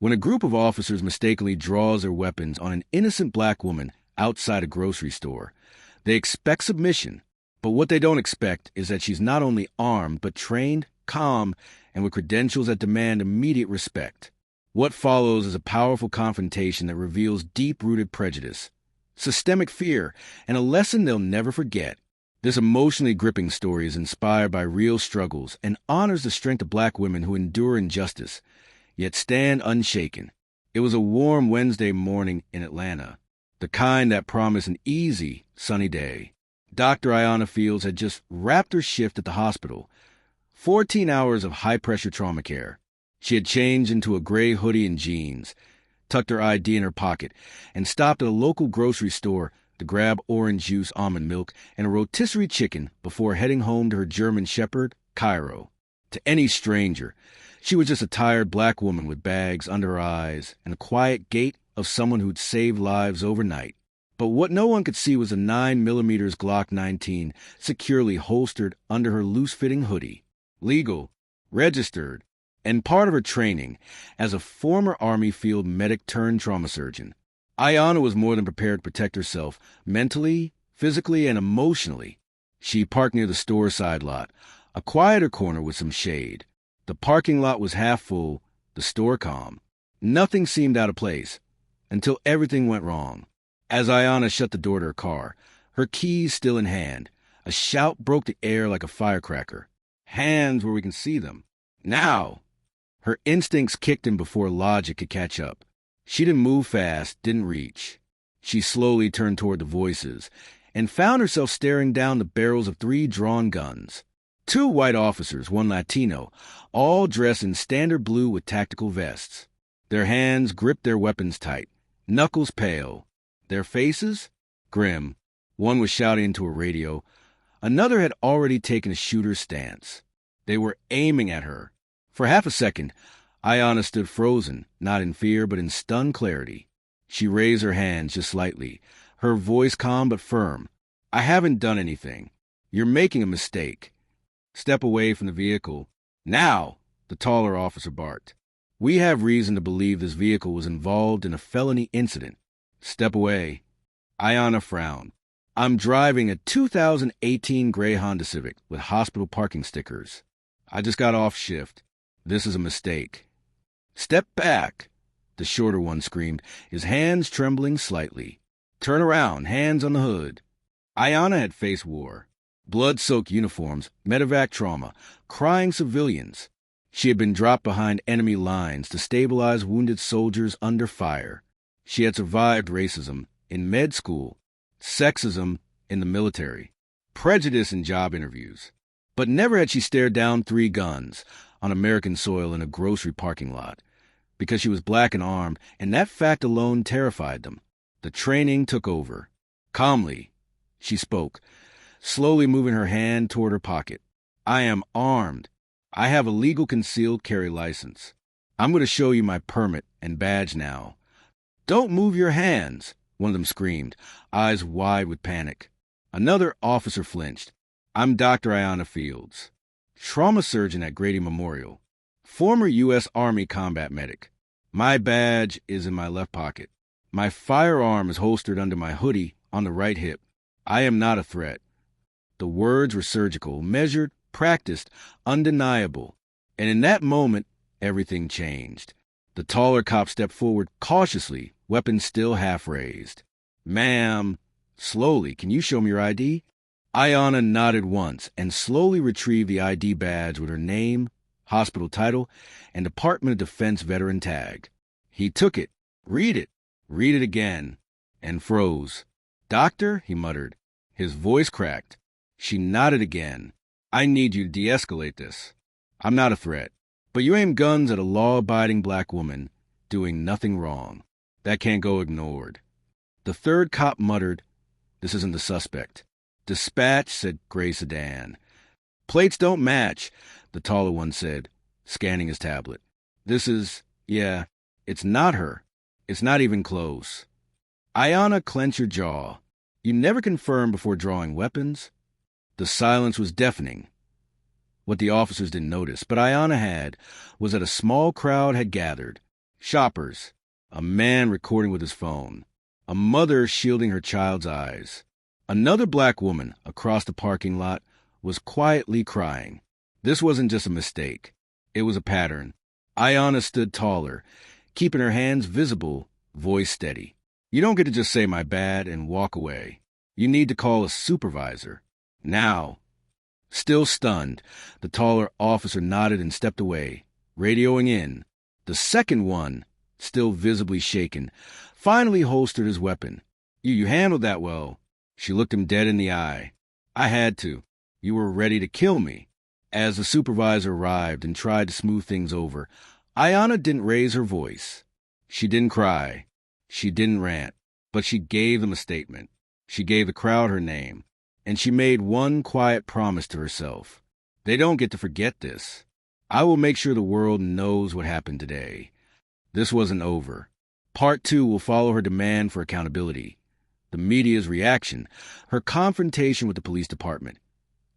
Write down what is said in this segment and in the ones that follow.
When a group of officers mistakenly draws their weapons on an innocent black woman outside a grocery store, they expect submission, but what they don't expect is that she's not only armed, but trained, calm, and with credentials that demand immediate respect. What follows is a powerful confrontation that reveals deep-rooted prejudice, systemic fear, and a lesson they'll never forget. This emotionally gripping story is inspired by real struggles and honors the strength of black women who endure injustice, yet stand unshaken. It was a warm Wednesday morning in Atlanta, the kind that promised an easy, sunny day. Dr. Ayanna Fields had just wrapped her shift at the hospital, 14 hours of high-pressure trauma care. She had changed into a gray hoodie and jeans, tucked her ID in her pocket, and stopped at a local grocery store to grab orange juice, almond milk, and a rotisserie chicken before heading home to her German shepherd, Cairo. To any stranger, she was just a tired black woman with bags under her eyes and a quiet gait of someone who'd saved lives overnight. But what no one could see was a 9mm Glock 19 securely holstered under her loose-fitting hoodie. Legal, registered, and part of her training as a former Army field medic turned trauma surgeon. Ayanna was more than prepared to protect herself, mentally, physically, and emotionally. She parked near the store side lot, a quieter corner with some shade. The parking lot was half full, the store calm. Nothing seemed out of place, until everything went wrong. As Ayanna shut the door to her car, her keys still in hand, a shout broke the air like a firecracker. Hands where we can see them. Now! Her instincts kicked in before logic could catch up. She didn't move fast, didn't reach. She slowly turned toward the voices and found herself staring down the barrels of 3 drawn guns. 2 white officers, 1 Latino, all dressed in standard blue with tactical vests. Their hands gripped their weapons tight, knuckles pale. Their faces? Grim. One was shouting into a radio. Another had already taken a shooter's stance. They were aiming at her. For half a second, Ayanna stood frozen, not in fear, but in stunned clarity. She raised her hands just slightly, her voice calm but firm. "I haven't done anything. You're making a mistake." "Step away from the vehicle." "Now!" the taller officer barked. "We have reason to believe this vehicle was involved in a felony incident." "Step away." Ayanna frowned. "I'm driving a 2018 gray Honda Civic with hospital parking stickers. I just got off shift. This is a mistake." "Step back," the shorter one screamed, his hands trembling slightly. "Turn around, hands on the hood." Ayanna had faced war. Blood-soaked uniforms, medevac trauma, crying civilians. She had been dropped behind enemy lines to stabilize wounded soldiers under fire. She had survived racism in med school, sexism in the military, prejudice in job interviews. But never had she stared down 3 guns on American soil in a grocery parking lot, because she was black and armed, and that fact alone terrified them. The training took over. Calmly, she spoke, slowly moving her hand toward her pocket. "I am armed. I have a legal concealed carry license. I'm going to show you my permit and badge now." "Don't move your hands," one of them screamed, eyes wide with panic. Another officer flinched. "I'm Dr. Ayanna Fields, trauma surgeon at Grady Memorial, former U.S. Army combat medic. My badge is in my left pocket. My firearm is holstered under my hoodie on the right hip. I am not a threat." The words were surgical, measured, practiced, undeniable. And in that moment, everything changed. The taller cop stepped forward cautiously, weapon still half raised. "Ma'am," slowly, "can you show me your ID?" Ayanna nodded once and slowly retrieved the ID badge with her name, hospital title, and Department of Defense veteran tag. He took it, read it again, and froze. "Doctor," he muttered. His voice cracked. She nodded again. "I need you to de-escalate this. I'm not a threat, but you aim guns at a law-abiding black woman doing nothing wrong. That can't go ignored." The third cop muttered, "This isn't the suspect." "Dispatch," said gray sedan. "Plates don't match," the taller one said, scanning his tablet. Yeah, it's not her. It's not even close." Ayanna clenched her jaw. "You never confirm before drawing weapons?" The silence was deafening. What the officers didn't notice, but Ayanna had, was that a small crowd had gathered. Shoppers. A man recording with his phone. A mother shielding her child's eyes. Another black woman across the parking lot was quietly crying. This wasn't just a mistake. It was a pattern. Ayanna stood taller, keeping her hands visible, voice steady. You don't get to just say my bad and walk away. You need to call a supervisor. Now. Still stunned, the taller officer nodded and stepped away, radioing in. The second one, still visibly shaken, finally holstered his weapon. You handled that well. She looked him dead in the eye. I had to. You were ready to kill me. As the supervisor arrived and tried to smooth things over, Ayanna didn't raise her voice. She didn't cry. She didn't rant. But she gave them a statement. She gave the crowd her name. And she made one quiet promise to herself. They don't get to forget this. I will make sure the world knows what happened today. This wasn't over. Part 2 will follow her demand for accountability, the media's reaction, her confrontation with the police department,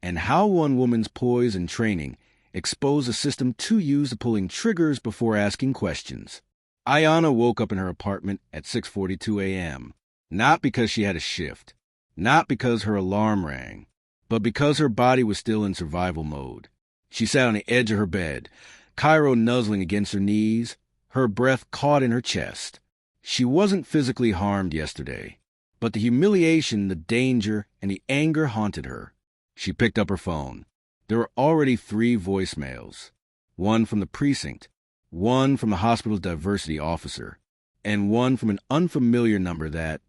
and how one woman's poise and training exposed a system too used to pulling triggers before asking questions. Ayanna woke up in her apartment at 6:42 a.m., not because she had a shift, not because her alarm rang, but because her body was still in survival mode. She sat on the edge of her bed, Cairo nuzzling against her knees, her breath caught in her chest. She wasn't physically harmed yesterday, but the humiliation, the danger, and the anger haunted her. She picked up her phone. There were already 3 voicemails, one from the precinct, one from the hospital's diversity officer, and one from an unfamiliar number that,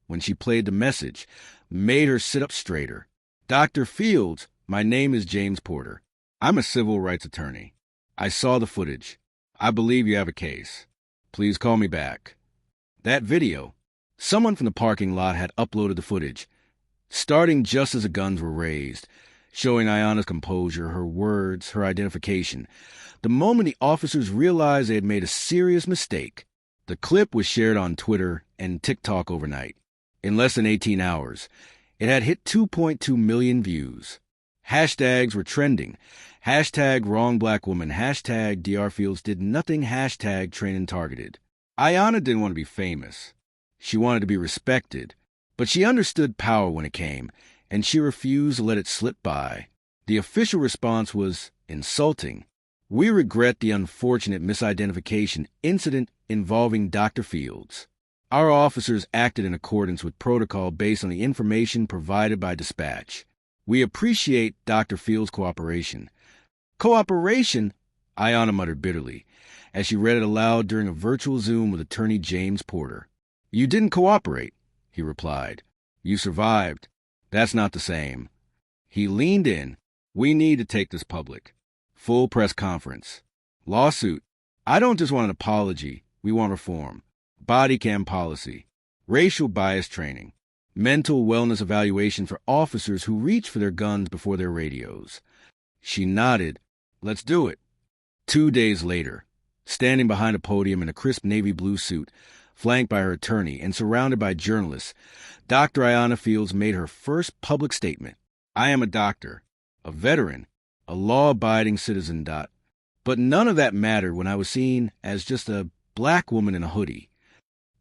when she played the message, made her sit up straighter. Dr. Fields, my name is James Porter. I'm a civil rights attorney. I saw the footage. I believe you have a case. Please call me back. That video. Someone from the parking lot had uploaded the footage, starting just as the guns were raised, showing Ayanna's composure, her words, her identification. The moment the officers realized they had made a serious mistake, the clip was shared on Twitter and TikTok overnight. In less than 18 hours, it had hit 2.2 million views. Hashtags were trending. Hashtag wrong black woman. Hashtag Dr. Fields did nothing. Hashtag trained and targeted. Ayanna didn't want to be famous. She wanted to be respected. But she understood power when it came, and she refused to let it slip by. The official response was insulting. We regret the unfortunate misidentification incident involving Dr. Fields. Our officers acted in accordance with protocol based on the information provided by dispatch. We appreciate Dr. Fields' cooperation. Cooperation? Ayanna muttered bitterly, as she read it aloud during a virtual Zoom with attorney James Porter. You didn't cooperate, he replied. You survived. That's not the same. He leaned in. We need to take this public. Full press conference. Lawsuit. I don't just want an apology. We want reform. Body cam policy. Racial bias training. Mental wellness evaluation for officers who reach for their guns before their radios. She nodded. Let's do it. 2 days later, standing behind a podium in a crisp navy blue suit, flanked by her attorney and surrounded by journalists, Dr. Ayanna Fields made her first public statement. I am a doctor, a veteran, a law-abiding citizen. But none of that mattered when I was seen as just a black woman in a hoodie.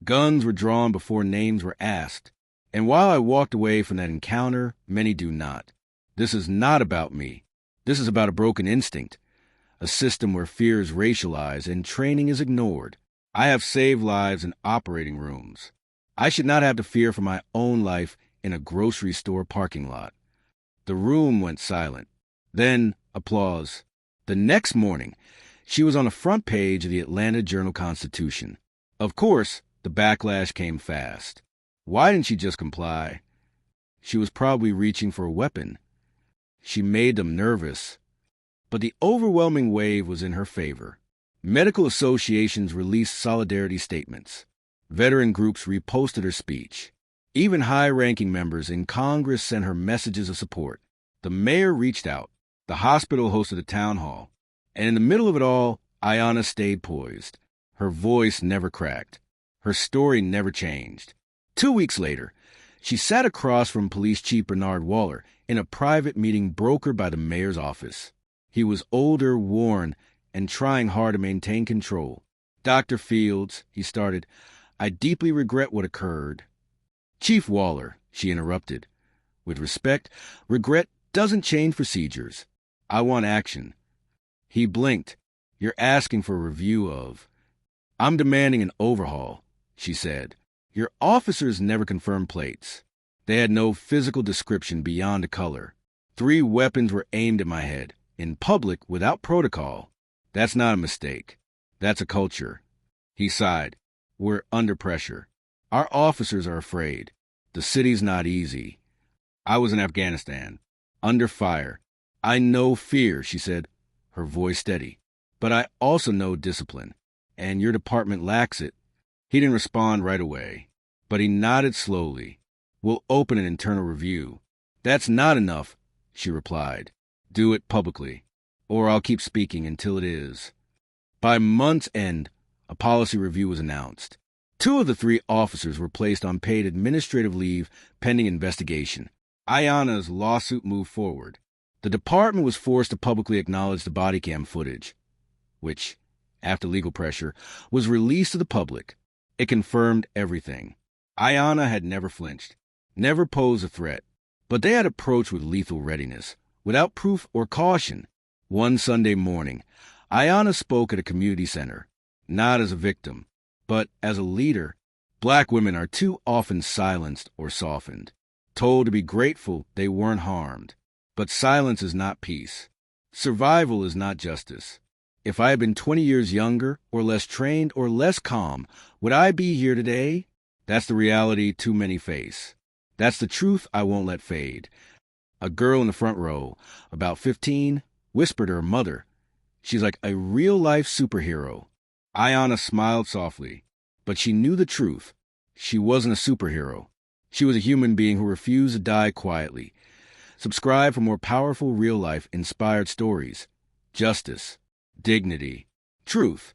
Guns were drawn before names were asked. And while I walked away from that encounter, many do not. This is not about me. This is about a broken instinct, a system where fear is racialized and training is ignored. I have saved lives in operating rooms. I should not have to fear for my own life in a grocery store parking lot. The room went silent. Then, applause. The next morning, she was on the front page of the Atlanta Journal-Constitution. Of course, the backlash came fast. Why didn't she just comply? She was probably reaching for a weapon. She made them nervous. But the overwhelming wave was in her favor. Medical associations released solidarity statements. Veteran groups reposted her speech. Even high-ranking members in Congress sent her messages of support. The mayor reached out. The hospital hosted a town hall. And in the middle of it all, Ayanna stayed poised. Her voice never cracked. Her story never changed. 2 weeks later, she sat across from Police Chief Bernard Waller in a private meeting brokered by the mayor's office. He was older, worn, and trying hard to maintain control. Dr. Fields, he started, I deeply regret what occurred. Chief Waller, she interrupted. With respect, regret doesn't change procedures. I want action. He blinked. You're asking for a review of. I'm demanding an overhaul, she said. Your officers never confirmed plates. They had no physical description beyond a color. 3 weapons were aimed at my head, in public, without protocol. That's not a mistake. That's a culture. He sighed. We're under pressure. Our officers are afraid. The city's not easy. I was in Afghanistan, under fire. I know fear, she said, her voice steady. But I also know discipline, and your department lacks it. He didn't respond right away, but he nodded slowly. We'll open an internal review. That's not enough, she replied. Do it publicly, or I'll keep speaking until it is. By month's end, a policy review was announced. 2 of the 3 officers were placed on paid administrative leave pending investigation. Ayanna's lawsuit moved forward. The department was forced to publicly acknowledge the body cam footage, which, after legal pressure, was released to the public. It confirmed everything. Ayanna had never flinched, never posed a threat, but they had approached with lethal readiness, without proof or caution. One Sunday morning, Ayanna spoke at a community center, not as a victim, but as a leader. Black women are too often silenced or softened, told to be grateful they weren't harmed. But silence is not peace. Survival is not justice. If I had been 20 years younger, or less trained, or less calm, would I be here today? That's the reality too many face. That's the truth I won't let fade. A girl in the front row, about 15, whispered to her mother. She's like a real-life superhero. Ayanna smiled softly, but she knew the truth. She wasn't a superhero. She was a human being who refused to die quietly. Subscribe for more powerful real-life inspired stories. Justice, dignity, truth.